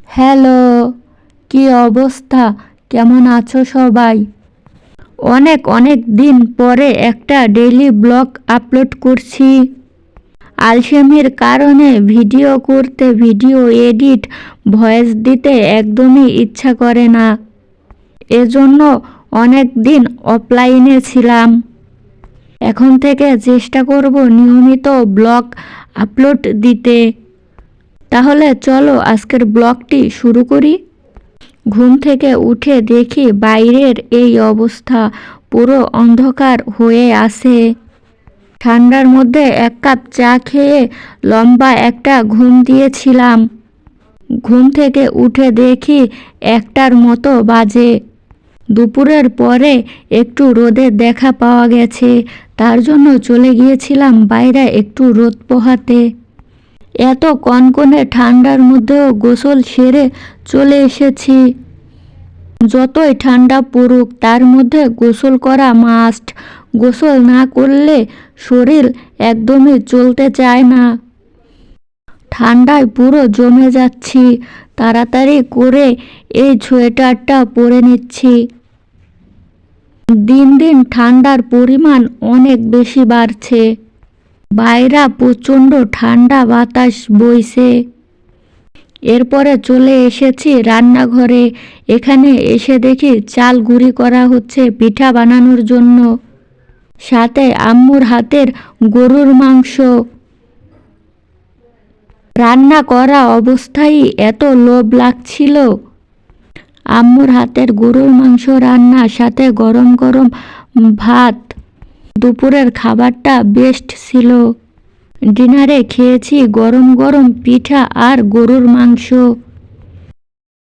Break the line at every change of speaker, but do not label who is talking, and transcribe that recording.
Hello, কি অবস্থা? কেমন আছো সবাই? অনেক অনেক দিন পরে একটা ডেইলি ব্লগ আপলোড করছি। আলসেমির কারণে ভিডিও করতে, ভিডিও এডিট, ভয়েস দিতে একদমই ইচ্ছা করে না। এজন্য অনেক দিন অফলাইনে ছিলাম। এখন থেকে চেষ্টা করব নিয়মিত ব্লগ আপলোড দিতে। তাহলে চলো আজকের ব্লগটি শুরু করি। ঘুম থেকে উঠে দেখি বাইরের এই অবস্থা, পুরো অন্ধকার হয়ে আছে। ঠান্ডার মধ্যে এক কাপ চা খেয়ে লম্বা একটা ঘুম দিয়েছিলাম। ঘুম থেকে উঠে দেখি 1টার মতো বাজে। দুপুরের পরে একটু রোদের দেখা পাওয়া গেছে, তার জন্য চলে গিয়েছিলাম বাইরে একটু রোদ পোহাতে। এত কনকনে ঠান্ডার মধ্যেও গোসল সেরে চলে এসেছি। যতই ঠান্ডা পড়ুক তার মধ্যে গোসল করা মাস্ট। গোসল না করলে শরীর একদমই চলতে চায় না। ঠান্ডায় পুরো জমে যাচ্ছি। তাড়াতাড়ি করে এই সোয়েটারটা পরে নিচ্ছি। দিন দিন ঠান্ডার পরিমাণ অনেক বেশি বাড়ছে। বাইরে প্রচণ্ড ঠান্ডা বাতাস বইছে। এরপরে চলে এসেছি রান্নাঘরে। এখানে এসে দেখি চাল গুঁড়ি করা হচ্ছে পিঠা বানানোর জন্য। সাথে আম্মুর হাতের গরুর মাংস। রান্না করা অবস্থায় এত লোভ লাগছিল। আম্মুর হাতের গরুর মাংস রান্না, সাথে গরম গরম ভাত। দুপুরের খাবারটা বেস্ট ছিল। ডিনারে খেয়েছি গরম গরম পিঠা আর গরুর মাংস।